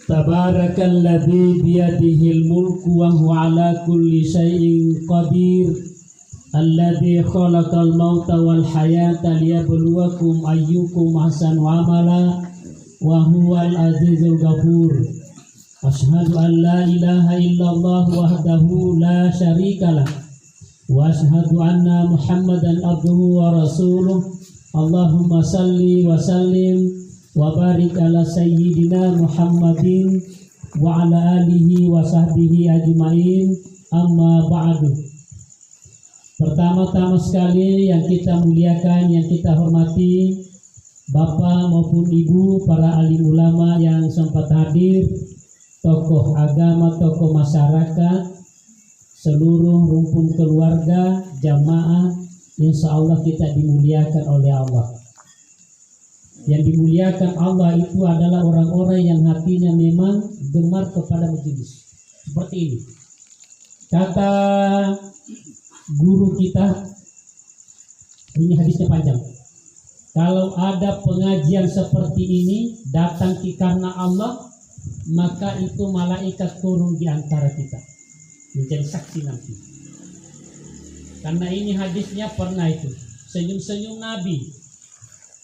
Tabarakalladzi biyadihil mulku wa huwa ala kulli syai'in qadir. Alladzi khalaqal mauta wal hayata liyabluwakum ayyukum ahsanu amala wa huwal azizul ghafur. Asyhadu an la ilaha illallah wahdahu la syarikalah wa asyhadu anna Muhammadan abduhu wa rasuluh. Allahumma salli wa sallim wa barik ala sayyidina Muhammadin wa ala alihi wa sahbihi ajmain. Amma ba'du. Pertama-tama sekali yang kita muliakan, yang kita hormati, Bapak maupun Ibu, para alim ulama yang sempat hadir, tokoh agama, tokoh masyarakat, seluruh rumpun keluarga, jamaah, insya Allah kita dimuliakan oleh Allah. Yang dimuliakan Allah itu adalah orang-orang yang hatinya memang gemar kepada majelis. Seperti ini. Kata guru kita, ini hadisnya panjang. Kalau ada pengajian seperti ini datang karena Allah, maka itu malaikat turun di antara kita menjadi saksi nanti. Karena ini hadisnya pernah itu senyum-senyum Nabi.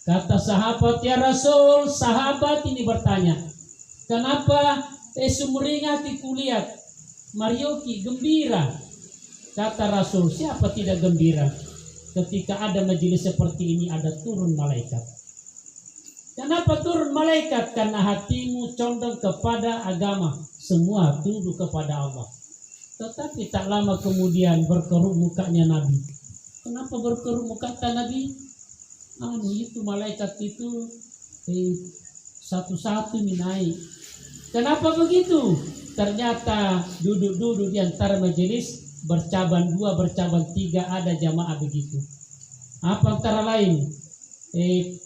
Kata sahabat, ya Rasul, sahabat ini bertanya, kenapa sumringah di kulihat Marioki gembira? Kata Rasul, siapa tidak gembira ketika ada majelis seperti ini, ada turun malaikat. Kenapa turun malaikat? Karena hatimu condong kepada agama, semua tunduk kepada Allah. Tetapi tak lama kemudian berkerut mukanya Nabi. Kenapa berkerut muka Nabi? Itu malaikat itu satu-satu naik. Kenapa begitu? Ternyata duduk-duduk di antara majelis, bercabang 2, bercabang 3, ada jamaah begitu. Apa antara lain?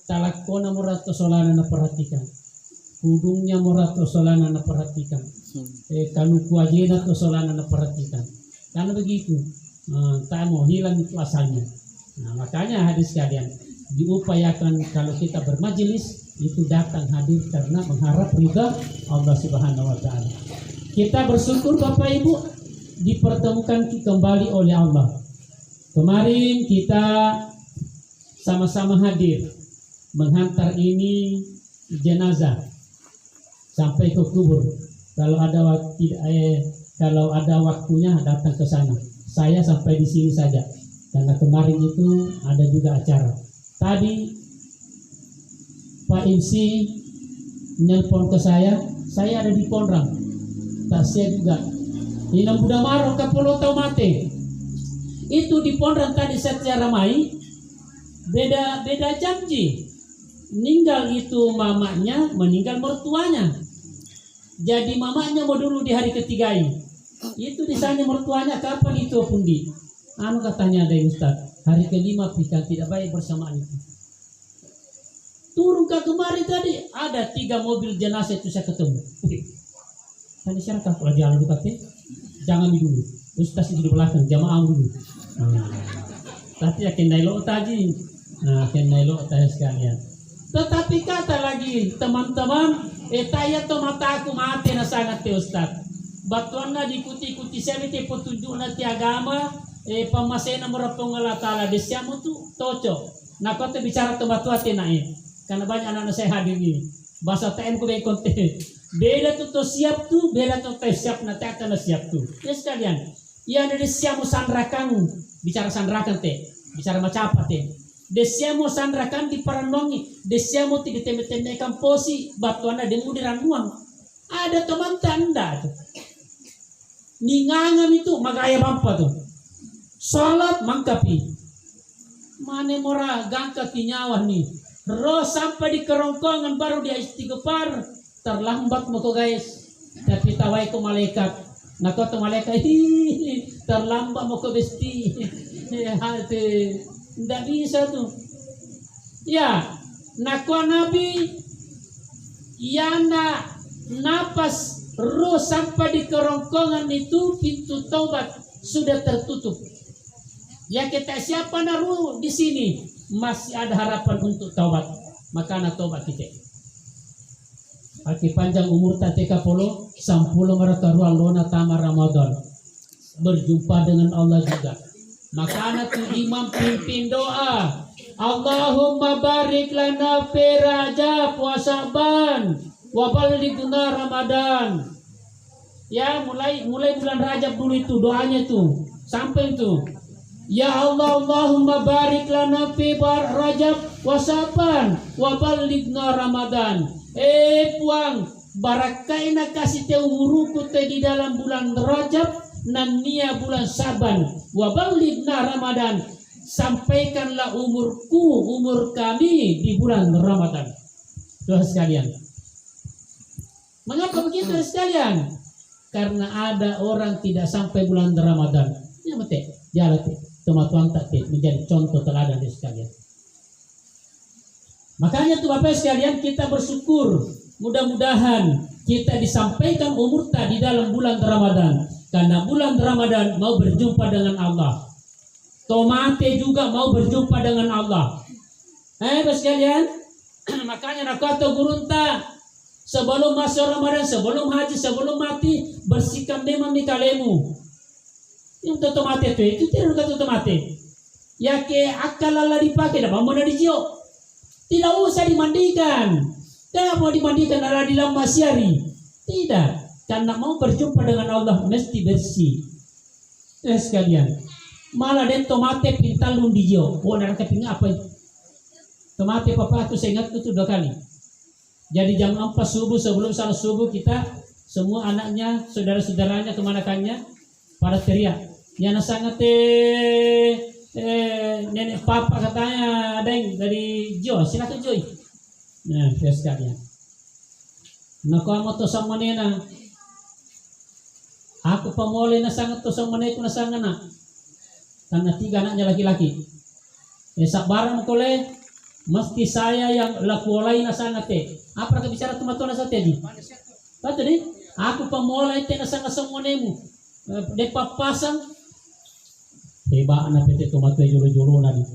Talakona murato solana na perhatikan. Kudungnya murato solana na perhatikan. Kanuku ajena to solana na perhatikan. Karena begitu. Tak mau hilang itu asalnya. Nah, makanya hadis kalian diupayakan kalau kita bermajelis itu datang hadir karena mengharap ridha Allah Subhanahu wa taala. Kita bersyukur Bapak Ibu dipertemukan kembali oleh Allah. Kemarin kita sama-sama hadir menghantar ini jenazah sampai ke kubur. Kalau ada waktunya datang ke sana. Saya sampai di sini saja karena kemarin itu ada juga acara. Tadi Pak Imsi nelpon ke saya ada di Ponrang. Tak saya juga. Ini budak marah ke Pulau Taumate. Itu di Ponrang tadi secara ramai. Beda janji. Meninggal itu mamanya, meninggal mertuanya. Jadi mamanya mau dulu di hari ketiga ini. Itu di sana mertuanya kapan itu pundi? Katanya ada Ustaz. Hari kelima pikan tidak baik bersamaan itu. Turun ke kemari tadi ada 3 mobil jenazah itu saya ketemu. Tadi saya kata kalau jalan dulu kata, jangan dulu. Ustaz itu di belakang, jamaah dulu. Tapi yakin nailo tadi. Yakin nailo tadi sekalian. Tetapi kata lagi teman-teman, taya to mataku mati na sangat Ustaz. Batuan na diikuti-ikuti saya ini petunjuk nanti agama. Pamasena merapong Allah Ta'ala desiamu tu toco. Nah kau bicara tempat tua naik. Karena banyak anak-anak saya hadir ini. Bahasa TN ku konten. Bela tu siap tu, bela tu siap nanti akan siap tu. Ya sekalian. Ya ada desiamu sandrakan. Bicara sandrakan teh. Bicara macam apa teh. Desiamu sandrakan di paranongi. Desiamu di teme-temekan posi. Batuana di mudiran uang. Ada teman tanda tu. Ningangam itu magaya bampa tu. Salat mangkapi. Mane mora gangka kinyawa nih. Roh sampai di kerongkongan baru dia istighfar. Terlambat mo ko guys. Tapi tawai ko malaikat. Nako to malaikat terlambat mo ko besti. Hati. Ndak bisa tuh. Ya, nako Nabi yana napas roh sampai di kerongkongan itu pintu taubat sudah tertutup. Ya kita siapa naruh di sini masih ada harapan untuk taubat, maka na taubat kita. Aki panjang umur tateka polo sampulo mereka ruang lona tama Ramadan. Berjumpa dengan Allah juga. Makanya tuh imam pimpin doa. Allahumma barik lana fi Rajab wa Sya'ban wa ballighna Ramadan. Ya mulai bulan Rajab dulu itu doanya tuh sampai itu. Ya Allah, Allahumma barik lana fi Rajab wa Sya'ban wa ballighna Ramadan. Puang, barakaina kasih te umuruku te di dalam bulan Rajab dan nia bulan Sya'ban wa ballighna Ramadan. Sampaikanlah umur kami di bulan Ramadan. Saudara sekalian. Mengapa begitu sekalian? Karena ada orang tidak sampai bulan Ramadan. Ya mate, jalan teman-teman tak menjadi contoh teladan di sekalian. Makanya tuh Bapak sekalian kita bersyukur. Mudah-mudahan kita disampaikan umur di dalam bulan Ramadan. Karena bulan Ramadan mau berjumpa dengan Allah. Tomate juga mau berjumpa dengan Allah. Bapak sekalian, makanya nak kata gurunta sebelum masuk Ramadan, sebelum haji, sebelum mati bersihkan memang di kalemu. Yang tomate itu tidak kata tomate. Ya ke akal Allah dipakai dah bangun dari jio. Tidak usah dimandikan. Tidak mau dimandikan Allah di dalam masyari. Tidak, karena mau berjumpa dengan Allah mesti bersih. Sekalian. Malah dan tomate pintalun di jauh. Oh, nak keping apa? Tomate papa itu saya ingat itu 2 kali. Jadi jam 4 subuh sebelum salat subuh kita semua anaknya, saudara-saudaranya kemanakannya pada teriak. Yang sangat nenek papa katanya ada yang dari Joy, silakan Joy. Nah, sekalian. Nah, kamu tuh sama nena. Aku pemoleh na sangat tuh sama nenek na sangat nak. Karena 3 anaknya laki-laki. Sabaran kole mesti saya yang lakuolai na sangat Apa nak bicara teman-teman sa di? Kata ni, aku pemoleh na sangat semua nemu. Depa pasang hebat anak PT tomato jolo-jolo nadi.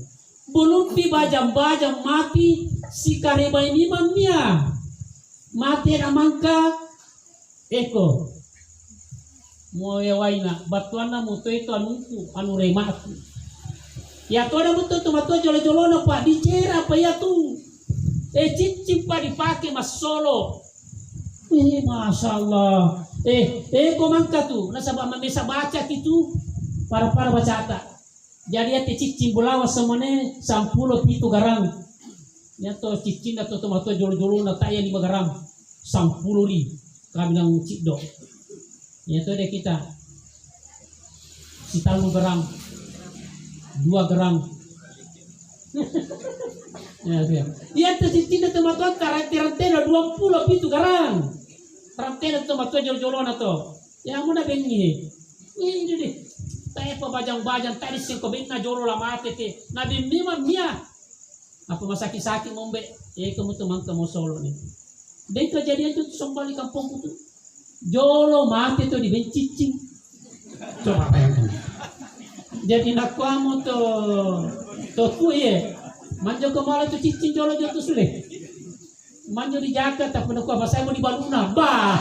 Belum pi bajam-bajam mati si kareba ini mamnya. Mati namangka eko. Moya waina batuana muto itu anungku anu rematu. Ya to ada muto tomato jolo-jolo na pak dicera apa ya tuh. Cicip pa dipakai mas solo. Masya Allah. Komangka tuh nasabah memesa baca gitu. Para baca tak. Jadi ya cicing bulawa semuanya 10 pitu garang. Ya to cicing atau tomato jolo-jolo na taya 5 garang. 10 li. Kami nang cikdo. Ya to deh kita. Si 3 garang. 2 garang. Ya to cicing na tomato tarantena 20 pitu garang. Tarantena tomato jolo-jolo na to. Ya muna bengi. Ini deh. Tayo pa bajang-bajang tadi sing kobit na joro la mate te nabi mima mia apa masaki-saki mombe kamu tumang kamu solo nih dan kejadian itu sembali kampung itu jolo mate tuh di bencicing coba bayangkan jadi nak kamu tuh ye manjo kemana tuh cicing jolo tuh sulit manjo di Jakarta tapi nak apa saya mau di Baluna bah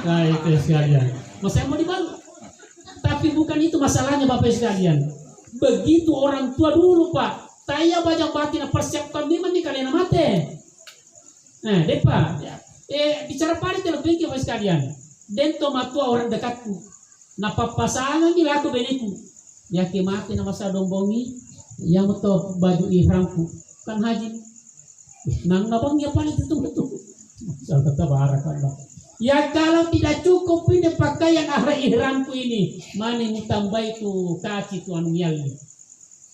nah itu sekalian saya mau di Baluna. Tapi bukan itu masalahnya Bapak sekalian. Begitu orang tua dulu Pak. Taya bajang batin persiapkan memang nih kalian mate. Nah, depa. Bicara pada lebih Bapak sekalian. Den tomatua orang dekatku. Nah pasangan ni laku beniku. Ya ke mati nama saya dombongi. Yang betul baju ihramku. Kan haji. Nang nabang ya paling itu betul. Saya kata barakallah. Ya kalau tidak cukup ini pakaian ihramku ini, mana yang tambah itu kaki tu anu nyali.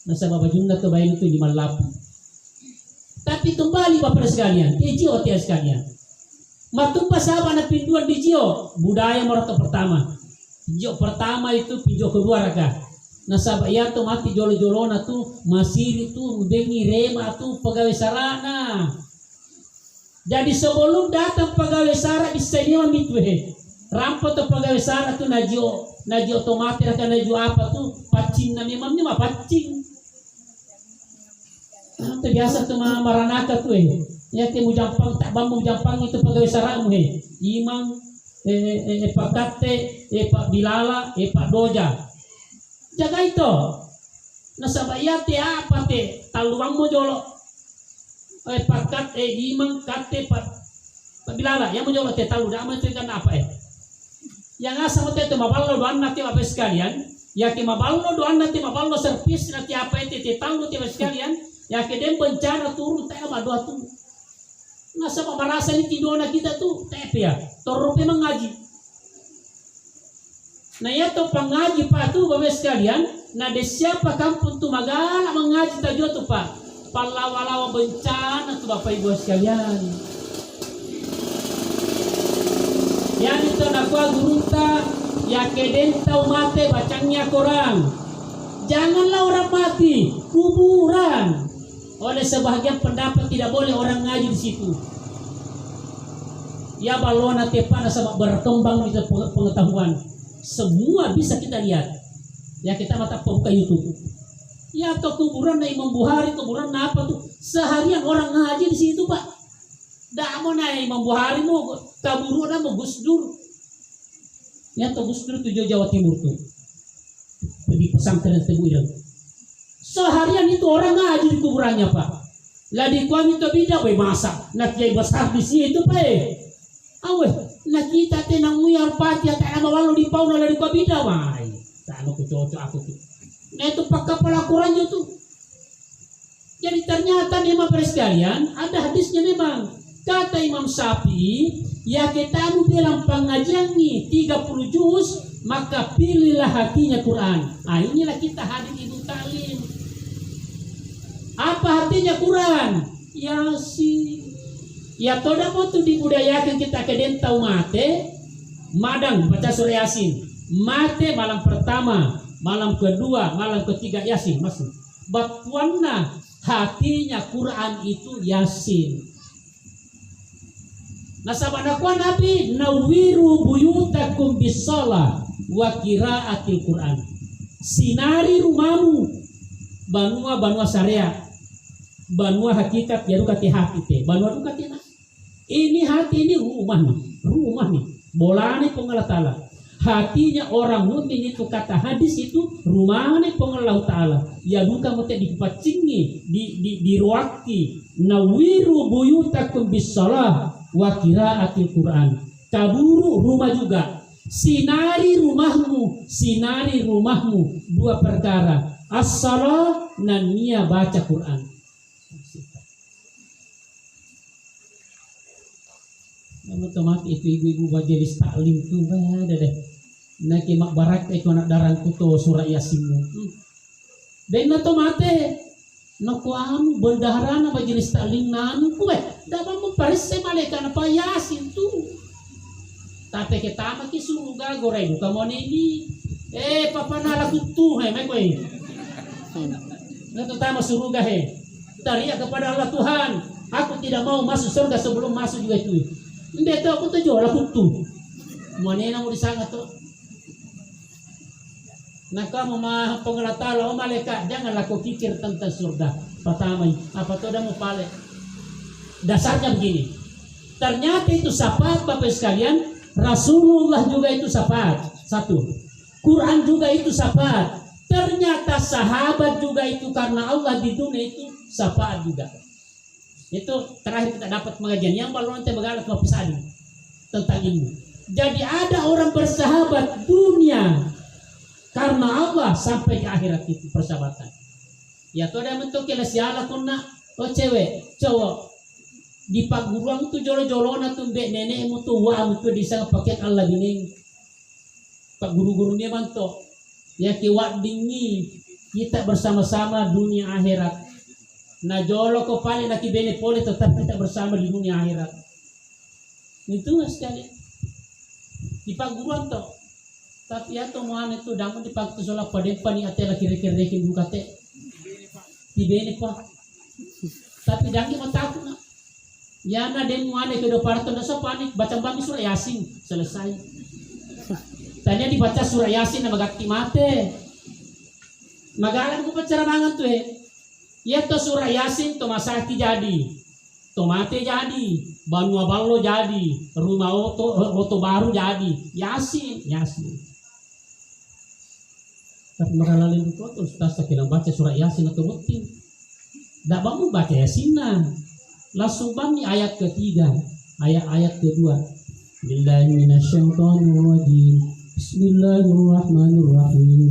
Nasa baba jumlah tu bayi itu 5 lapis. Tapi kembali Bapak sekalian, Jio tiap sekalian. Matumpa sahabat na pinduan di Jio, budaya merata pertama. Jio pertama itu pinjo kedua raga. Nasa ya tu mati jolo-jolo na tu masih itu bengi rema tu pegawai sarana. Jadi sebelum datang pegawai sara bisa dia mitwe. Rampot atau pegawai sara tu najio otomatis akan najio apa tu pacing na memang pacing. Nah, biasa tu maranaka tu Ya ke mujampang tak bambu mujampang itu pegawai saramu he. Imam Pak Kate, Pak Bilala, Pak Doja. Jaga itu. Nasabaya te apa te taluang mo jolo. Pak Kate, Imam Kate, Pak Bilala yang mo jolo te talu dah aman kan apa Yang asal te maballo doan nanti apa sekalian. Ya ke maballo doan nanti maballo servis nanti apa te talu te sekalian. Ya ke dem bencana turun te ama doa tu. Nasa pamarasa ni tidona kita tu tepe ya, torupe mengaji. Nah ya to pengaji pak tu bapak sekalian, nah de siapa kampung tu magala mengaji tajua tu pak, palawa-lawa bencana tu bapak ibu sekalian. Yang itu nakwa gurunta, ya keden tau mate bacanya Quran. Janganlah orang mati kuburan. Oleh sebahagian pendapat tidak boleh orang ngaji di situ. Ya balona tepana sama berkembang itu pengetahuan. Semua bisa kita lihat. Ya kita mata buka YouTube. Ya atau kuburan na Imam Bukhari, kuburan na apa tuh? Seharian orang ngaji di situ pak. Dah mau na Imam Bukhari mau kaburu na mau Gus Dur. Ya atau Gus Dur tujuh Jawa Timur tuh. Di pesantren Tebu Ireng. Seharian itu orang ngaji di kuburannya pak. Lah di kami itu beda we masak. Nak kiai besar di situ pak. Awe, nak kita tenang muyar pati tak nama walau di pau dari kau beda wai. Tak aku cocok aku tu. Nah itu pakai pelakuran itu. Jadi ternyata memang sekalian ada hadisnya memang. Kata Imam Syafi'i, ya kita bilang pengajian ni 30 juz, maka pilihlah hatinya Quran. Ah inilah kita hadir ibu taklim. Apa artinya Quran? Yasin. Ya toda tu dibudayakan kita ke dentau mate, madang baca surah Yasin. Mate malam pertama, malam kedua, malam ketiga Yasin masuk. Batuanna hatinya Quran itu Yasin. Nasabana kuan Nabi nawiru buyutakum bisalah wa qiraatil Quran. Sinari rumahmu banua syariat. Banua hakikat ya rukati hati te. Banua rukati na. Ini hati ini rumah nih. Bolane pengalah ta'ala. Hatinya orang mukmin itu kata hadis itu rumahane pengalah ta'ala. Ya duka mute dipacingi, diruaki. Nawiru buyutakum bisalah wa qiraatil Quran. Kaburu rumah juga. Sinari rumahmu dua perkara. As-salah dan nia baca Quran. Otomatis itu ibu-ibu majelis taklim tuh ada deh. Nak mak barak itu anak darangku tuh surah Yasinmu. Ben otomatis nak kamu bendaharana majelis taklim nanu kue. Dapat memperse malaikat apa Yasin tuh. Tapi kita maki surga goreng kamu ini. Papa nala kutu mai kue. Nak pertama surga Teriak kepada Allah Tuhan. Aku tidak mau masuk surga sebelum masuk juga itu. Nde aku tuh jual kutu. Manena mau disangat tuh. Nah kamu mah pengelatala malaikat janganlah kau pikir tentang surga. Pertama apa tuh mau pale. Dasarnya begini. Ternyata itu syafaat Bapak sekalian. Rasulullah juga itu syafaat. Satu. Quran juga itu syafaat. Ternyata sahabat juga itu karena Allah di dunia itu syafaat juga. Itu terakhir kita dapat pengajian yang baru nanti mengalat mapisadi tentang ilmu. Jadi ada orang bersahabat dunia karena Allah sampai di akhirat itu persahabatan. Ya tuh ada bentuk kelesiala kuna cewek cowok di paguruang tuh jolo-jolona tuh mbek nenek tuh wah tuh disang paket Allah bining. Pak guru-gurunya mantok. Ya kiwat dingi kita bersama-sama dunia akhirat. Nah jolo ko paling nak bene pole tetap kita bersama di dunia akhirat. Itu sekali. Di paguruan toh. Tapi ya to mohan itu dapat dipaktu solat pada pani atela kira-kira rekin buka te. Di bene pak. Tapi dangi mataku na. Ya na den mohan ke do parto na so panik baca bami surah Yasin selesai. Tanya dibaca surah Yasin na magakti mate. Magalan ko pa caramangan tuh Ya to surah Yasin to masaki jadi. tomate jadi, banua ballo jadi, rumah oto baru jadi, Yasin. Tapi makalala itu tuh ustaz sekilang baca surat Yasin atau betul. Tidak bangun baca Yasin langsung bami ayat ketiga, ayat kedua. Billahi minasyaitonirrajim. Bismillahirrahmanirrahim.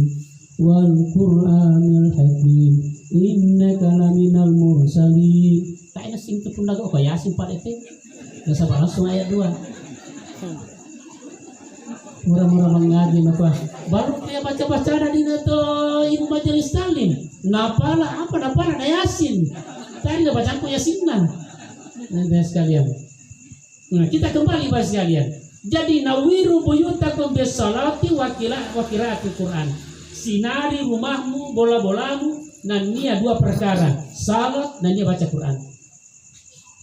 Wal Qur'anil Hakim. Innaka laminal mursalin. Tak ada sing tu pun dago kau Yasin pada itu. Nggak sabar langsung ayat 2. Murah-murah mengaji apa? Baru dia baca-baca ada di itu ibu majelis taklim. Napala ada Yasin. Tadi nggak baca aku Yasin nanti sekalian. Nah, kita kembali bahas sekalian. Jadi nawiru buyutakum bisalati wa qiraatil Quran. Sinari rumahmu, bola-bolamu, dan nia 2 perkara, salat dan nia baca Quran.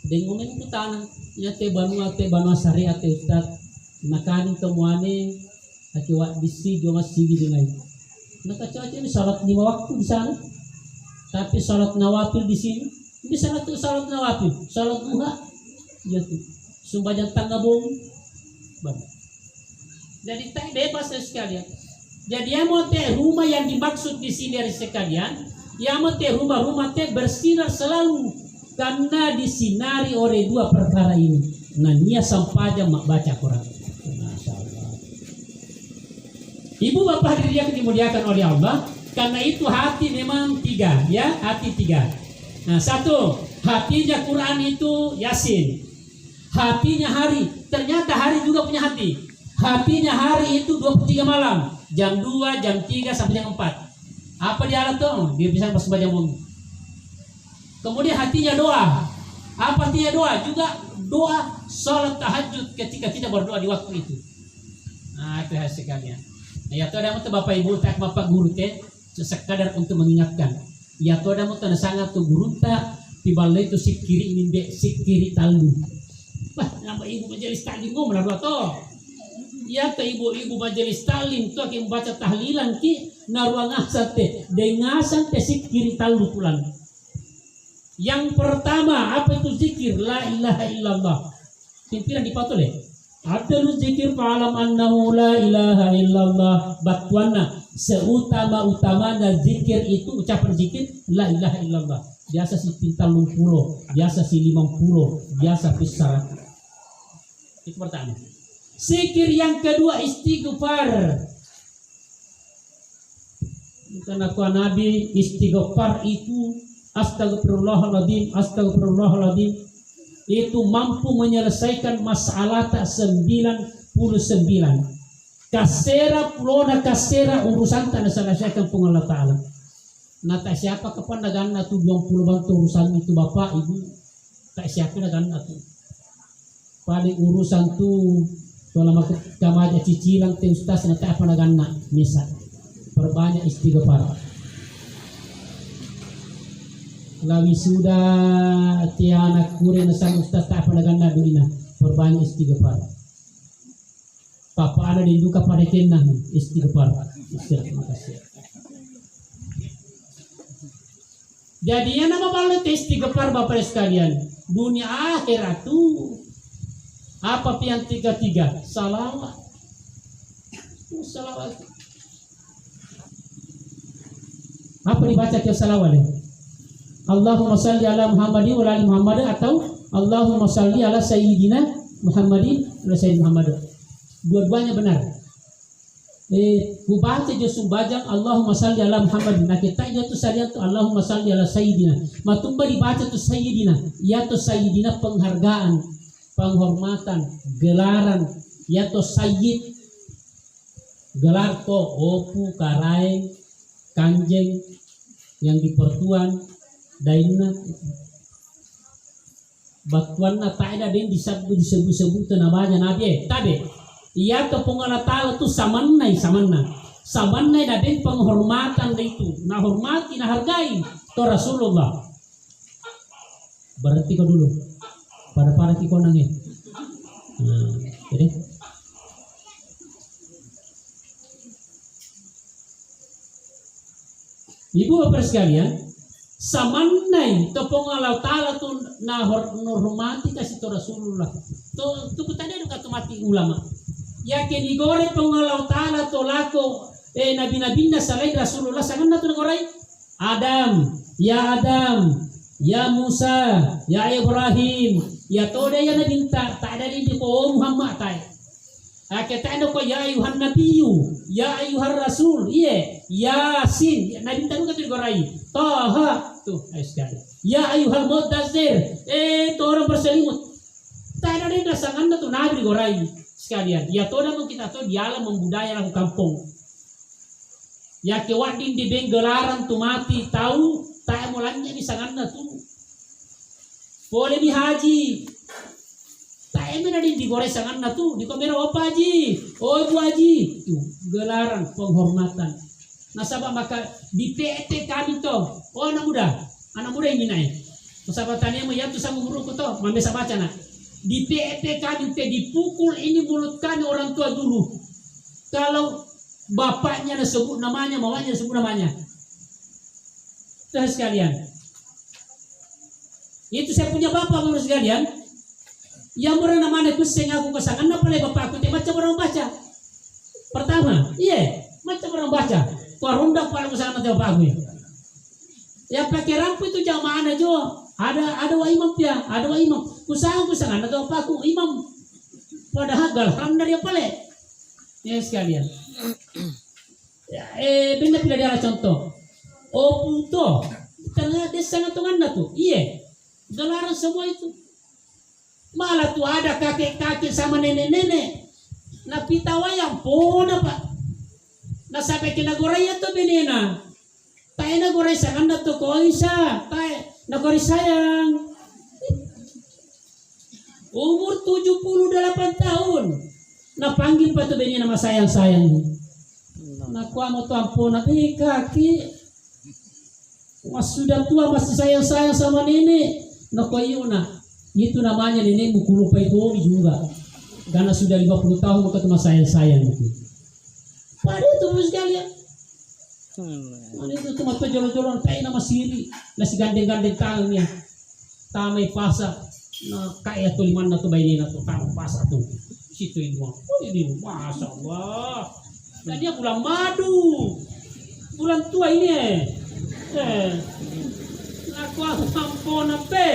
Dengan itu tanah, ya te banua syariat te ustaz, nakani temuane, akiwat bisi jonga sigi dengan. Nakacaca ini salat 5 waktu di sana, tapi salat nawafil di sini. Di sana tuh salat nawafil, salat duha, ya tuh, sembahyang tanggabung, jadi tak bebas sekalian. Jadi yang mau teh rumah yang dimaksud di sini dari sekalian, yang mau teh rumah teh bersinar selalu karena disinari oleh 2 perkara ini. Nah, nia sampaja mak baca Quran. Masyaallah. Ibu bapak hadirin yang dimuliakan oleh Allah, karena itu hati memang 3, ya, hati 3. Nah, 1, hatinya Quran itu Yasin. Hatinya hari, ternyata hari juga punya hati. Hatinya hari itu 23 malam, jam 2, jam 3 sampai jam 4. Apa dia alat tuh? Dia bisa pas baca bumi. Kemudian hatinya doa. Apa artinya doa? Juga doa salat tahajud ketika kita berdoa di waktu itu. Nah, itu sekalian. Nah, ya tuh ada mutu bapak ibu tak bapak guru teh sekadar untuk mengingatkan. Ya tuh ada mutu sangat tuh guru tak tibalai itu sikiri mimbe sikiri talu. Wah, nama ibu majelis taklim ngomong lah toh. Ya ke ibu-ibu majelis taklim tu akan membaca tahlilan ki naruang asate dengasan te sikiri talu pulang. Yang pertama apa itu zikir? La ilaha illallah. Pimpinan dipatole. Ada lu zikir fa'alam annahu la ilaha illallah. Batuana seutama-utamanya zikir itu ucapan zikir la ilaha illallah. Biasa si pintal 50, biasa si 50, biasa pisah. Itu pertama. Zikir yang kedua istighfar. Karena kuah Nabi istighfar itu astagfirullahaladzim itu mampu menyelesaikan masalah tak 99 kasera urusan tak diselesaikan pun Allah Ta'ala. Nah tak siapa kapan dagan tu 20 bantu urusan itu bapak ibu tak siapa dagan tu paling urusan tu selama kamaja cicilan te ustaz na tak apa dagan misal perbanyak istighfar. Lawi sudah tiana kure nasang ustaz tak apa nagan duina perbanyak istighfar. Papa ada di duka pada kenah istighfar. Terima kasih. Jadi yang nama balut istighfar bapak sekalian. Dunia akhirat tu apa yang 3 salawat. Salawat. Apa dibaca ke salawat? Allahumma salli ala Muhammadin wa ala Muhammad atau Allahumma salli ala Sayyidina Muhammadin wa Sayyidina Muhammad. Dua-duanya benar. Kubaca je sumbajang Allahumma salli ala Muhammadin. Nah kita itu syariat tu Allahumma salli ala Sayyidina. Matumba dibaca tu Sayyidina. Ya tu Sayyidina penghargaan, penghormatan, gelaran. Ya tu Sayyid. Gelar to opu karai kanjeng yang dipertuan daina batuan na taida den disebut namanya nabi tade iya ke pengala taala tu samanna da den penghormatan itu na hormati na hargai to Rasulullah berarti kau dulu pada kiko nange jadi ibu bapak sekalian Samannai topong Allah Ta'ala tu na hormati kasih to Rasulullah. Tu tadi ada kata mati ulama. Ya ke digore pong Allah Ta'ala to lako nabi-nabi na salai Rasulullah sangan na tu nagorai. Adam, ya Musa, ya Ibrahim, ya toda ya nabi tak ada di ko Muhammad tai. Kita ada ko ya ayuhan nabiyyu, ya ayuhan rasul, iya, Yasin, nabi tahu kata digorai. Taha tuh sekali. Ya ayuhal mudazzir, itu orang berselimut. Tak ada rasangan tuh nabi digorai sekalian. Ya toda mau kita tuh dialah membudaya laku kampung. Ya kewadin di benggelaran tuh mati tahu tak mulanya di sanganna tuh. Boleh di haji. Tak emang ada digoreng sanganna tuh di kamera apa haji? Oh ibu haji tuh gelaran penghormatan. Nasabah maka di PT kami toh, oh anak muda ini naik. Nasabah tanya mau ya tuh sama guruku toh, bisa baca nak. Di PT kami teh dipukul ini mulut kami orang tua dulu. Kalau bapaknya disebut namanya, mamanya disebut namanya. Terus sekalian, itu saya punya bapak menurut sekalian. Yang orang namanya kuseng aku kesangan apa lagi bapak aku teh macam orang baca. Pertama, iya macam orang baca. Korunda paling besar nanti bapak gue. Ya pakai rampu itu jamaah aja. Ada wa imam ya, ada wa imam. Kusangan nanti bapak aku imam. Padahal galham dari apa le? Ya sekalian. Ya, benar tidak ada contoh. Oh puto, ternyata dia sangat tungan tuh. Iya, gelaran semua itu. Malah tuh ada kakek-kakek sama nenek-nenek. Nah pitawa yang pun apa? Nah sampai kena goraya tuh benena. Tay na goray sangan na tuh koisa. Tay na goray sayang. Umur 78 tahun. Napanggil pa tuh benena nama sayang-sayang. Nakuha mo tuh ampun. Kaki. Mas sudah tua masih sayang-sayang sama nenek. Nakuha na. Itu namanya nenek mukulupa itu juga. Karena sudah 50 tahun muka tuh sayang-sayang itu. Pada itu sekalian. Mana itu cuma jolong-jolong kayak nama siri, nasi gandeng-gandeng tangannya, tamai pasar, nah kayak tuh liman tuh bayi tuh tamai pasar tuh, situ ini oh ini masya Allah, nah dia bulan madu, bulan tua ini, aku ampun apa,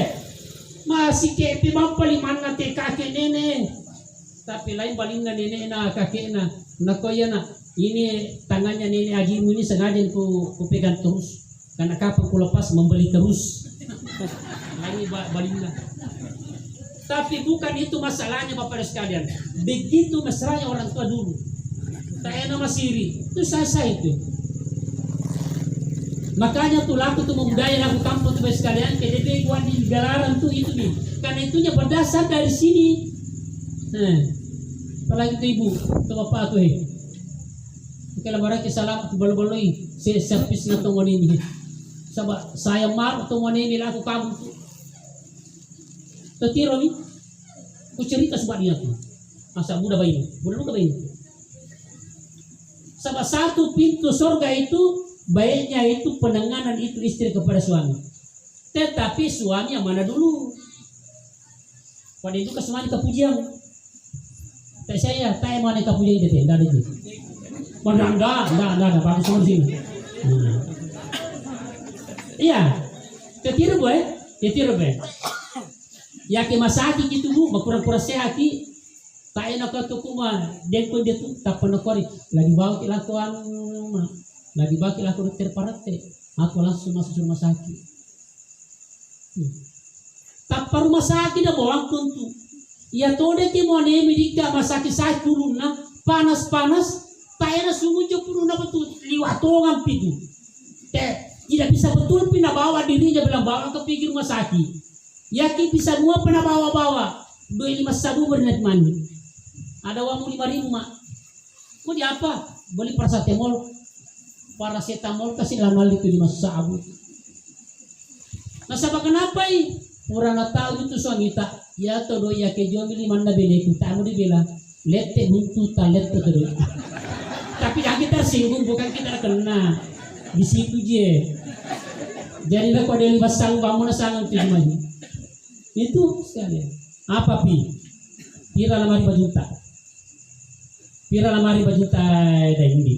masih kayak mampu liman nanti kakek nenek, tapi lain balingnya nenek na kakek na, nak koya na. Ini tangannya nenek ajimu ini sengaja ku pegang terus karena kapan ku lepas membeli terus. Lagi balingnya. Tapi bukan itu masalahnya Bapak dan sekalian. Begitu mesranya orang tua dulu. Tak enak masiri. Itu saya itu. Makanya tuh laku tuh membudaya laku kampung tuh sekalian. KDP gua di galaran tuh itu nih. Karena itunya berdasar dari sini. Nah, apalagi tuh ibu, tuh bapak tuh kalau barang kesalah balo-baloi servis na tungon ini. Sabah saya mar tungon ini laku kamu tu. Tetiro ni. Ku cerita sebab dia tu. Masa muda bayi. Muda bayi. Sabah satu pintu surga itu baiknya itu penanganan itu istri kepada suami. Tetapi suami yang mana dulu? Pada itu kesemuanya kepujian. Tak saya, tak mana kepujian itu tidak ada itu. Enggak, pakai semua sini. Iya, ketiru boy. Ya ke masaki gitu bu, makura-kura sehati. Tak enak ke tukuma, dekon dia tu tak pernah kori. Lagi bawa kelakuan, lagi bawa kelakuan terparate. Aku langsung masuk rumah sakit. Tak perlu rumah sakit dah bawa kuntu. Ya tode ke mau nemidika masaki sakit turun na panas. Kayaknya sungguh pun nak betul liwatongan pitu. Tidak bisa betul pina bawa dirinya bilang bawa ke pinggir rumah sakit. Yakin bisa dua pernah bawa 25 sabu bernet mandi. Ada uang 5.000 mak. Mau di apa? Beli paracetamol kasih lamal itu 5 sabu. Nah siapa kenapa orang tahu itu suami tak. Ya todo ya ke jual 5 beli itu tak mau dibilang. Lete buntu talet terus. Tapi yang kita singgung bukan kita kena di situ je. Jadi nak kau deli basang bangun sangat tu rumahnya. Itu sekalian. Apa pi? Pira lamari bajuta. Pira lamari bajuta dah ini.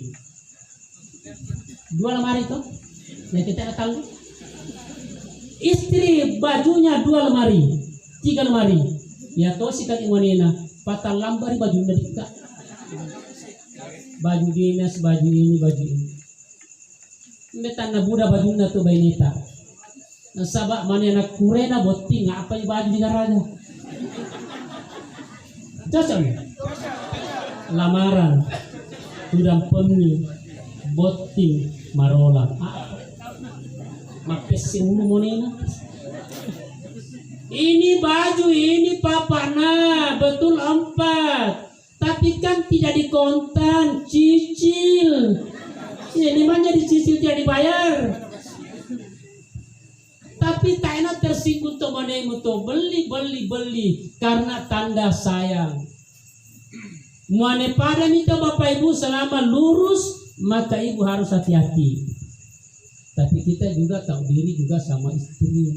2 lemari tu. Yang kita nak tahu. Istri bajunya 2 lemari, 3 lemari. Ya toh si kaki wanita patang lambari baju mereka. Baju dinas, baju ini, baju ini. Metan na buda baju na tu bainita. Nasabak mana nak kurena boting apa baju di garaja. Cocok ni. Lamaran sudah pemi boting marola. Makesi ulu monena. Ini baju ini papa nah betul 4. Tapi kan tidak dikontan, cicil. Ini mana dicicil tidak dibayar. Tapi tak enak tersinggung tuh mana tuh beli karena tanda sayang. Mana pada minta bapak ibu selama lurus maka ibu harus hati-hati. Tapi kita juga tahu diri juga sama istri.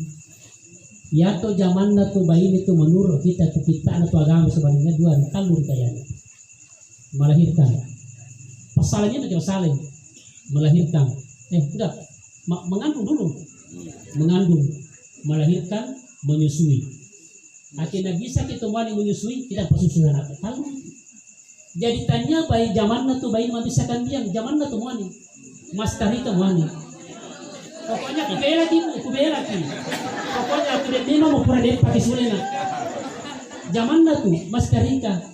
Ya to zaman na to bayi itu menurut kita na to agama sebenarnya 2 kalur kayaknya melahirkan. Pasalnya itu saling melahirkan. Enggak mengandung dulu, mengandung, melahirkan, menyusui. Akhirnya bisa kita wani menyusui tidak persusuan anak. Kalau jadi tanya bayi zaman na to bayi memisahkan diam zaman na to wani, mas tarika wani. Pokoknya kubela ki. Pokoknya aku mau pura deh pakai sulena. Zaman dah tu mas karika.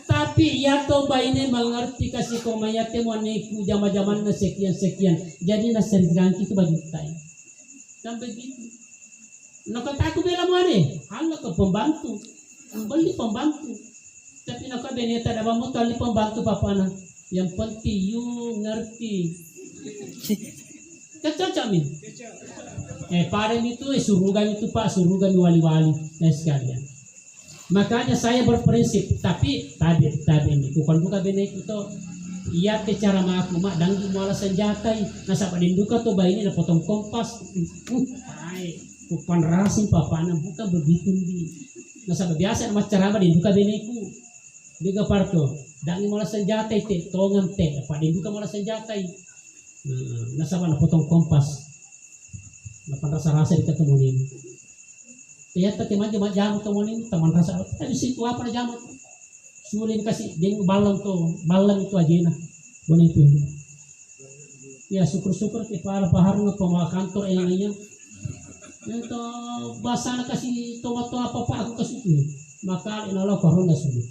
Tapi ya to baine mengerti kasih komaya temu neku zaman na sekian. Jadi na serganti tu baju tai. Sampai gitu. Nak kata aku bela mana? Hal ke pembantu. Beli pembantu. Tapi nak beneta ada bamu kali pembantu papana. Yang penting you ngerti. Kecocok min. Parem itu surugan itu Pak, surugan wali-wali dan sekalian. Makanya saya berprinsip, tapi tadi ini bukan buka benek itu. Iya ke cara maku mak dan muala senjata. Nasa padinduka tuh bayi ini na potong kompas. Bukan rasim papana bukan begitu di. Nasa biasa mas cara padinduka benekku. Diga parto. Dan muala senjata itu tongan teh. Padinduka muala senjata. Nasa na potong kompas. Napan rasa-rasa di ketemuin. Lihat teman jamu temuin teman rasa. Di situ apa jamu? Sulin kasih deng balang itu aja nah. Boleh itu. Ya syukur ke para paharno pemawa kantor yang lainnya. Itu bahasa kasih tomato apa aku kasih itu. Maka inallah corona sudah.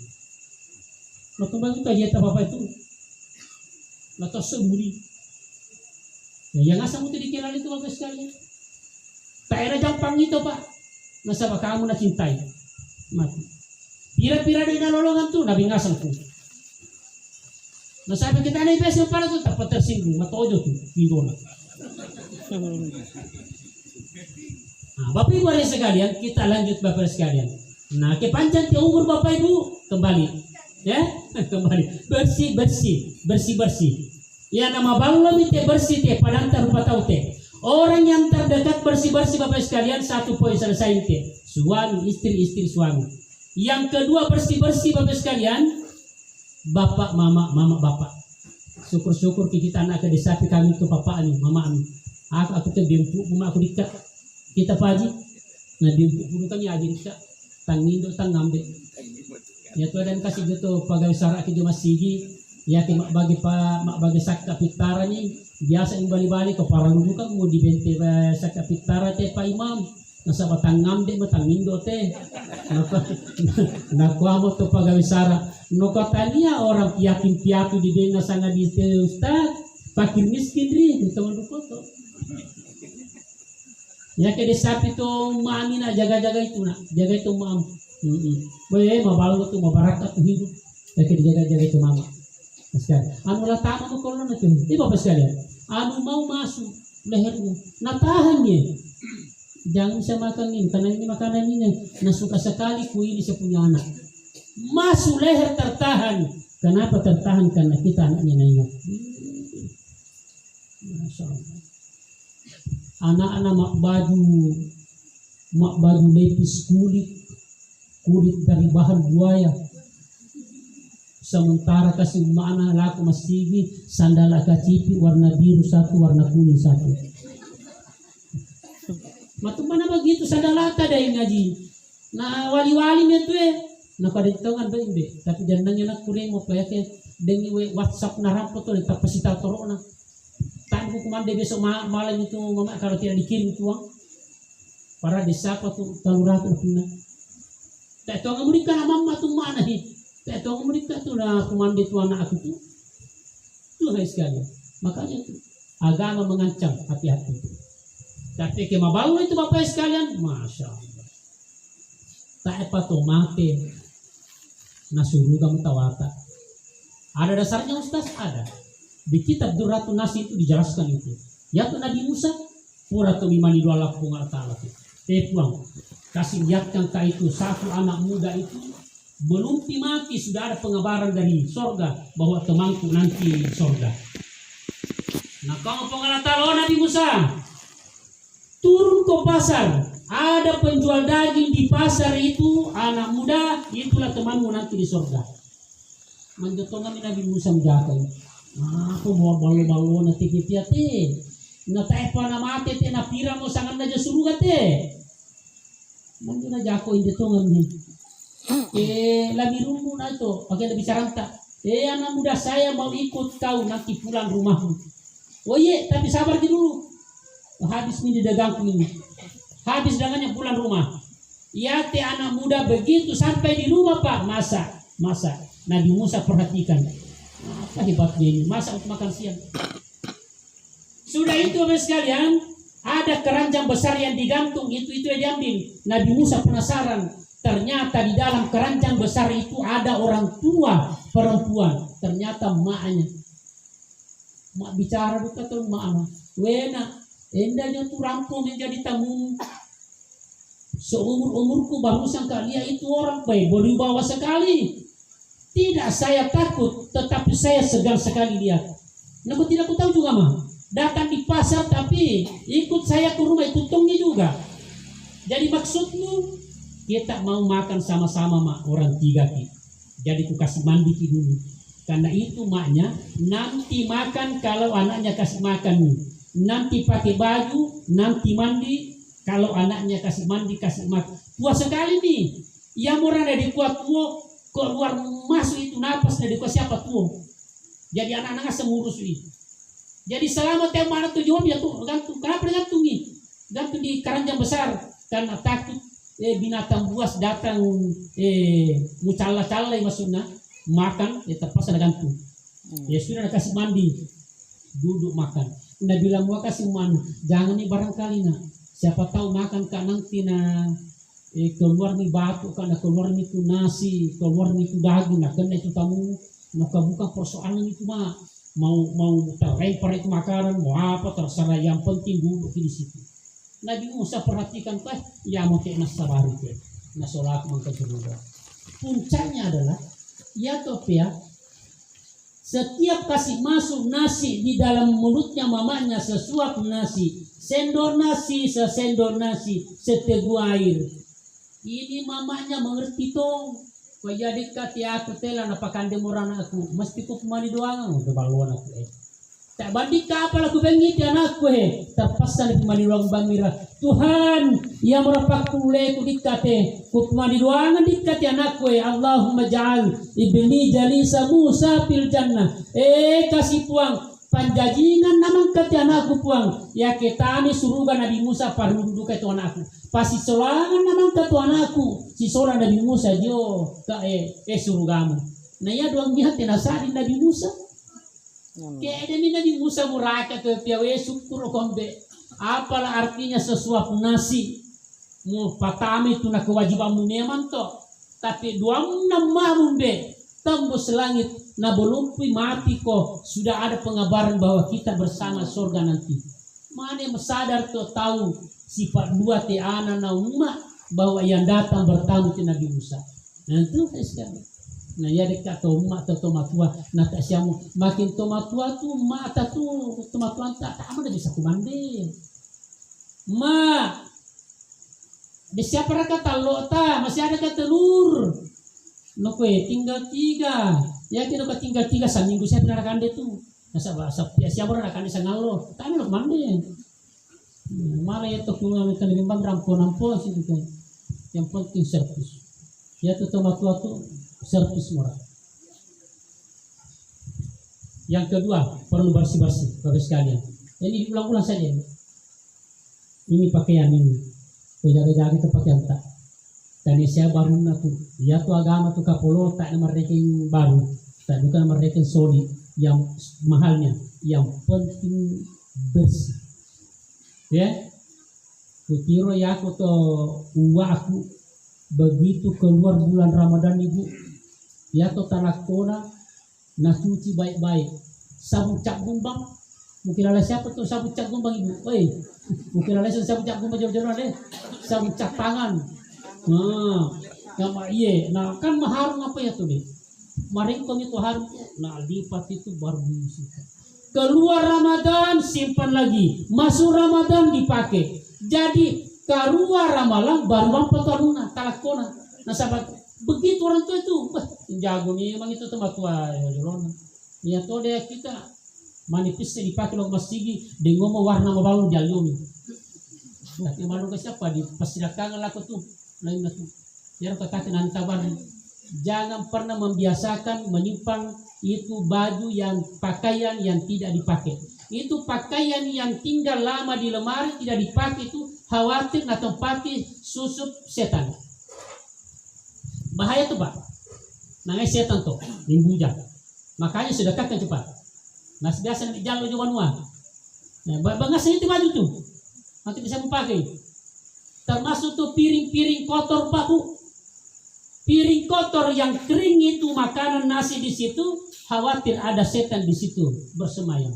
Nah kembali itu aja apa itu. Nah terseburi. Yang asal itu dikira itu bagus sekali. Daerah Jampang itu Pak, masa kamu nak cintai, mati. Pira-pira di lolongan tuh nabi ngasal tuh. Masa kita nih biasa pada tuh tak tersinggung, matojo tuh, hidona. Nah, Bapak Ibu ada sekalian, kita lanjut Bapak sekalian. Nah, kepanjang ke umur Bapak Ibu kembali, ya kembali bersih. Ya nama balon itu bersih teh, padang rupa tahu teh. Orang yang terdekat bersih Bapak sekalian 1 poin selesai itu. Suami, istri suami. Yang kedua bersih Bapak sekalian. Bapak, mama bapak. Syukur kita anak ke desa kami itu papa ani, mama ani. Aku tuh diempuk, mama aku dikat. Kita paji. Nah diempuk dulu kan ya aja dikat. Tangindo ngambil. Ya tuh dan kasih gitu pegawai sarak ke masigi. Ya mak bagi sakta pitara nih. Biasa yang bali-bali ke parang juga mau dibente sakta pitara teh Pak Imam. Nasa batang ngamde batang indo teh. Nakuha mo to pagawi sara. No katanya orang yakin piatu di bena sangat di Ustaz. Pakir miskin ri teman rukoto. Ya ke desa itu mami nak jaga-jaga itu nak. Jaga itu mam. Boleh mabalu tu mabarakat tu hidup. Ya ke jaga-jaga itu mama. Sekali. Anu lah tamu tu kolon itu. Ini Bapak sekalian. Anu mau masuk lehernya. Nah tahannya. Jangan saya makan ini karena ini makanan ini. Nah suka sekali ku ini saya punya anak. Masuk leher tertahan. Kenapa tertahan? Karena kita anaknya ingat. Masya Allah. anak-anak mak baju lepis kulit dari bahan buaya. Sementara kasih mana laku masigi sandal akacipi warna biru satu, warna kuning satu. Matu mana begitu sandal lata dai ngaji. Nah wali-wali itu nah pada tongan be tapi jandanya nak kurang mau pakai dengi WhatsApp narapot tu tak pasti tahu torona. Tak buku mande besok malam itu mama kalau tidak dikirim uang. Para desa apa tu taluratu puna. Tak tahu mereka nama mama tu mana ni. Tak tahu mereka tu lah komando tu anak aku tu. Tu hai sekali. Makanya tu agama mengancam hati-hati. Tapi kemabalu itu bapak sekalian, masya Allah. Tak apa tu mati. Nasuruh kamu tawata. Ada dasarnya Ustaz? Ada. Di kitab Durratun Nasi itu dijelaskan itu. Ya tu Nabi Musa pura tu bimani dua lapung ta'ala tu. Puang. Kasih lihatkan ke itu satu anak muda itu belum mati sudah ada pengabaran dari sorga bahwa temanku nanti di sorga. Nah kau pengalatalo Nabi Musa turun ke pasar, ada penjual daging di pasar itu anak muda, itulah temanmu nanti di sorga. Menjotongan Nabi Musa menjaga. Aku mau balu nanti kita na taipa na mate te na pira mo sangan na surga te. Mungkin aja aku injotongan ni. Lagi rumbu na itu, pakai lebih caranta. Anak muda saya mau ikut kau nanti pulang rumahmu. Oh iya, tapi sabar dulu. Habis ini dagangku ini. Habis dagangannya pulang rumah. Ya te anak muda begitu sampai di rumah Pak, masa. Nabi Musa perhatikan. Apa hebatnya ini? Masa untuk makan siang. Sudah itu Bapak sekalian, ada keranjang besar yang digantung, itu yang diambil. Nabi Musa penasaran. Ternyata di dalam keranjang besar itu ada orang tua perempuan. Ternyata maknya. Mak bicara bukan tuh mak. Wena, endanya tuh rampung menjadi tamu. Seumur-umurku barusan kalian itu orang baik, berwibawa sekali. Tidak saya takut, tetapi saya segan sekali lihat. Nah, aku tidak tahu juga mah. Datang di pasar tapi ikut saya ke rumah, ikut tongnya juga. Jadi maksudmu kita mau makan sama-sama mak orang tiga ki. Jadi ku kasih mandi ki dulu. Karena itu maknya nanti makan kalau anaknya kasih makan. Nanti pakai baju, nanti mandi kalau anaknya kasih mandi kasih makan. Puas sekali nih. Yang orang dari kuat tua keluar masuk itu napas dari kuat siapa tua. Jadi anak-anaknya semurus ini. Jadi selama tiap mana tujuan ya tuh gantung. Kenapa digantung nih? Gantung di keranjang besar karena takut binatang buas datang mucala-cala maksudnya makan terpaksa gantung. Ya sudah kasih mandi duduk makan. Nah bilang mau kasih mana jangan nih barangkali nak siapa tahu makan kak nanti keluar nih batu karena keluar nih itu nasi keluar nih itu daging nah karena itu tamu maka bukan persoalan itu mah mau terlempar itu makanan mau apa terserah yang penting duduk di situ. Nabi Musa perhatikan teh, ya mau kena sabar itu, nasolah mengkejuruga. Puncaknya adalah, ya topia, setiap kasih masuk nasi di dalam mulutnya mamanya sesuap nasi, sendok nasi, sesendok nasi, seteguk air. Ini mamanya mengerti tong. Kau jadi kati aku telan apa kande moran aku, mesti ku mandi doang, udah baluan aku. Tak banding kapal aku bengit anakku terpasan di mandi ruang bangmira Tuhan yang merapakku leku dikate ku mandi ruangan dikate anakku Allahumma ja'al ibni jalisa Musa fil jannah kasih puang panjajingan namang kate anakku puang ya ketani suruga Nabi Musa parudu ke tu anakku pasti solangan namang kate anakku si seorang Nabi Musa jo ka surugamu nah ya doang nihat nasari Nabi Musa. Kaya Nabi Musa muraka tu piawe syukur kombe. Apalah artinya sesuap nasi. Mu patami tu nak kewajibanmu memang to. Tapi dua namamun be tembus langit na belum mati kok sudah ada pengabaran bahwa kita bersama surga nanti. Mana yang sadar tu tahu sifat dua te ana na umat bahwa yang datang bertamu ke Nabi Musa. Nah itu sekali. Nah ya dekat tomat atau tomatua nah tak siamu makin tomatua tu mata tu tomatuan tak mana bisa kumande Ma, di siapa kata lota masih ada kata telur. No kue tinggal 3. Ya kita tinggal 3 seminggu saya benar kande tu. Nasa siapa orang kande sangalo. Tanya lo mande. Malah ya tuh kungan kan limbang rampo sih kan. Yang penting servis. Ya tuh tomat tua tuh servis murah. Yang kedua perlu bersih-bersih Bapak sekalian. Ini diulang-ulang saja. Ini pakaian ini. Jaga-jaga itu pakaian tak. Dan saya baru tu, ya tu agama tu kapolo tak nama reking baru, tak bukan nama reking solid yang mahalnya, yang penting bersih. Ya, kutiro ya aku to aku begitu keluar bulan Ramadan ibu, ya to talakona, nah cuci baik-baik, sabun cap gumbang, mungkin ada siapa tuh sabun cap gumbang ibu, mungkin ada sabun cap gumbang jauh-jauh ada, sabun cap tangan. Nah, nah kan maharum apa ya tuh nih? Maringkong itu harum, nah lipat itu baru diisikan. Keluar Ramadan simpan lagi, masuk Ramadan dipakai. Jadi keluar Ramadan baru mampu taruna talakona. Nah sahabat, begitu orang tua itu, jago nih emang itu tempat tua ya jolona. Ya tuh deh kita manipisnya dipakai loh masigi, dia ngomong warna mabalu jalumi. Tapi malu ke siapa di pasilakangan laku tuh. Lain itu, ya kata nanti jangan pernah membiasakan menyimpan itu baju yang pakaian yang tidak dipakai. Itu pakaian yang tinggal lama di lemari tidak dipakai itu khawatir nak tempati susup setan. Bahaya tuh Pak. Namanya setan tuh, limbuja. Makanya sedekahkan cepat. Nah biasa di jalan juga nuan. Nah, bangasnya itu baju tuh, nanti bisa memakai. Termasuk tuh piring-piring kotor Pak Bu. Piring kotor yang kering itu makanan nasi di situ, khawatir ada setan di situ bersemayam.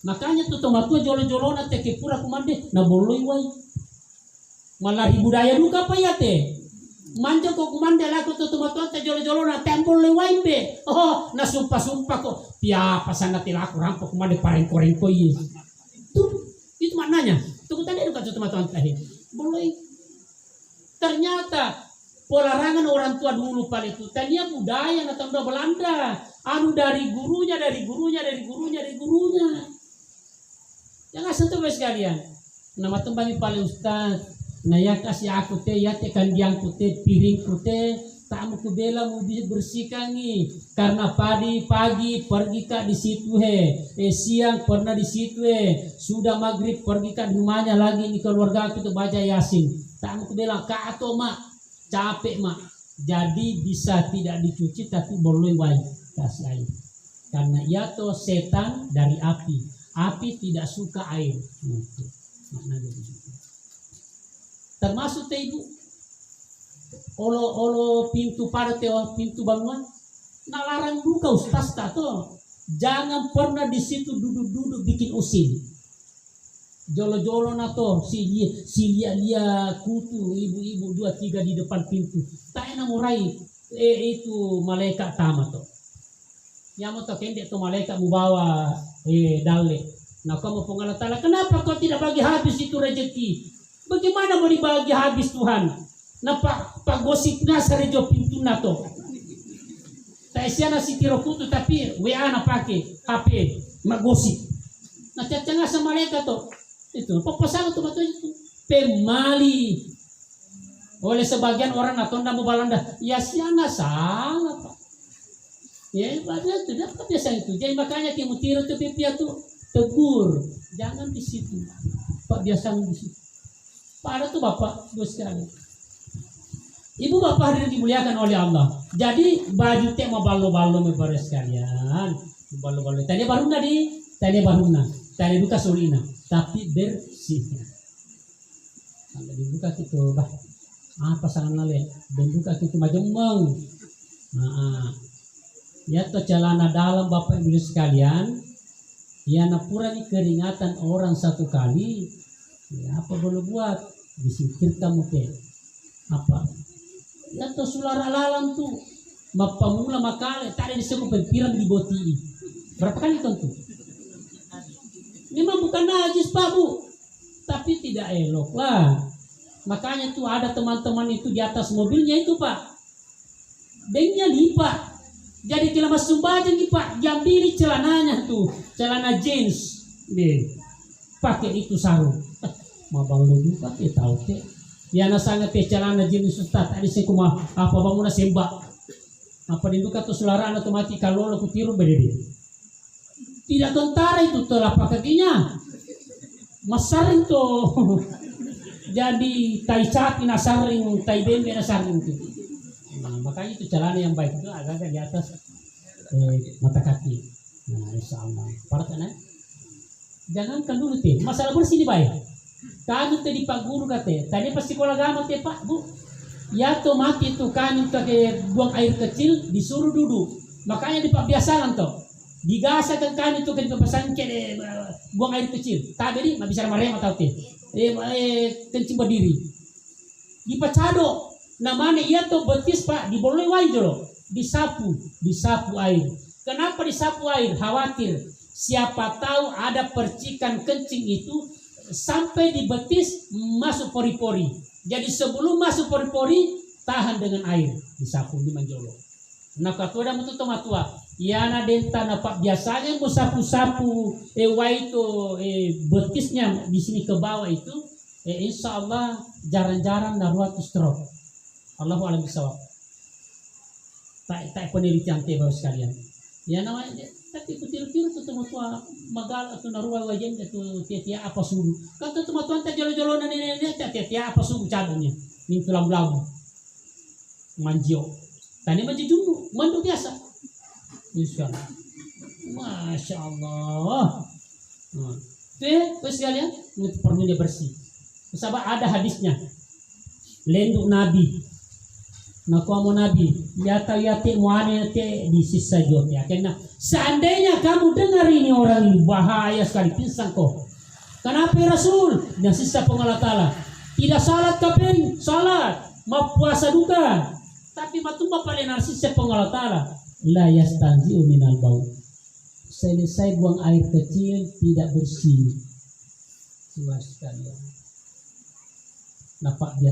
Makanya tuh tomat tua jolo-jolona teh pura kumande na boloi wai. Malah budaya duka apa ya teh. Manja kok kumande laku tuh tomat tua teh jolo-jolona tempol lewai be. Oh, na sumpah-sumpah kok. Piapa sana tilaku rampok kumande pareng-koreng koi. Tuh, itu maknanya. Tuh tadi duka tuh tomat tua teh. Boleh. Ternyata pelarangan orang tua dulu pada itu tadinya budaya atau Belanda anu dari gurunya jangan sentuh sekalian nama tembang paling ustaz nah ya kasih aku teh ya tekan diangku teh piringku teh tak mau kubela mau bersihkan nih karena pagi pergi kak di situ siang pernah di situ sudah maghrib pergi kak di rumahnya lagi nih keluarga aku tuh baca yasin tak mau kubela kak atau mak capek mak jadi bisa tidak dicuci tapi boleh wajib kasih air karena ia tuh setan dari api tidak suka air termasuk teh ibu olo pintu pada pintu bangunan nah larang buka ustaz tato jangan pernah di situ duduk bikin usin jolo-jolo nato si lia kutu ibu-ibu 2-3 di depan pintu tak enak murai itu malaikat tamat to yang mau tak kendek to malaikat membawa dale nah kamu pengalatala kenapa kau tidak bagi habis itu rezeki bagaimana mau dibagi habis Tuhan nah pak gosip nasar jo pintu nato tak siana si tiro kutu tapi WA na pakai HP mak gosip nah cacanga sama malaikat to itu pepesan itu betul itu pemali oleh sebagian orang atau ndak mau balanda ya siana salah Pak ya padahal itu dapat biasa itu jadi makanya timutiro itu pipia tuh tegur jangan di situ Pak biasa di situ Pak tuh Bapak dua sekali Ibu Bapak hadirin dimuliakan oleh Allah jadi baju teh mau balo-balo mebares sekalian balo-balo tadi baru duka solina tapi bersihnya. Kalau dibuka gitu, apa sangat nale? Dibuka gitu majemeng. Ya to celana dalam Bapak Ibu sekalian, ya napura nih keringatan orang satu kali. Ya apa boleh buat? Disingkir kamu teh. Apa? Ya to sulara lalang tuh. Mapamula makale tadi disuruh berpirang di boti. Berapa kali tentu? Memang bukan najis Pak Bu Tapi tidak elok lah. Makanya tuh ada teman-teman itu di atas mobilnya itu Pak, dengnya lipat. Jadi kalau masuk baju nih Pak, diambil celananya tuh, celana jeans, deh, pakai itu sarung. Mau bangun juga, tahu teh. Ya sangat celana jeans Ustaz. Tadi saya kuma apa bangun sembah. Apa itu kata suara anak mati kalau aku tiru berdiri. Tidak tentara itu telapak kakinya, masaring tuh. Jadi tai sapi nasaring, tai bembe nasaring itu. Nah, makanya itu celana yang baik itu agak di atas mata kaki. Nah, insyaallah. Parahkan jangankan dulu teh, masalah bersih baik. Kami tadi Pak Guru kata, tadi pas sekolah agama teh Pak Bu, ya tuh mati tuh kami pakai buang air kecil disuruh duduk. Makanya di Pak biasakan tuh, digasakan kami tuh kan pesan ke buang air kecil. Tadi nggak bisa marah atau teh. Kencing berdiri di pacado namanya ia tuh betis Pak diboleh wajar loh, disapu air. Kenapa disapu air? Khawatir siapa tahu ada percikan kencing itu sampai di betis masuk pori-pori. Jadi sebelum masuk pori-pori tahan dengan air, disapu di manjolo. Nah kalau ada betul tomatua, ya na denta napak biasanya mau sapu-sapu itu betisnya di sini ke bawah itu, insya Allah jarang-jarang naruatu stroke. Allahu a'lam bishawab. Tak penelitian baru sekalian. Ya namanya tapi kutil-kutil tu tomatua magal atau narua wajan itu tia-tia apa sugu. Kan tu tomatua tak jolo-jolo nenek tia-tia apa sugu cadungnya. Min tulang-tulang manjio. Tani manjio dulu, mandu biasa. Insya Allah. Masya Allah. Terus sekalian, perlu dia bersih. Sebab ada hadisnya. Lenduk Nabi. Nakuamu Nabi. Yata muane te di sisa jod ya. Karena seandainya kamu dengar ini orang ini bahaya sekali, pinsang kok. Kenapa Rasul? Dan sisa pengalat Allah. Tidak salat kapeng, salat. Mau puasa duka. Tapi matumba paling narsisnya pengalat Allah. La yastanzi'u minal bau. Selesai buang air kecil tidak bersih. Luas sekali. Nampak dia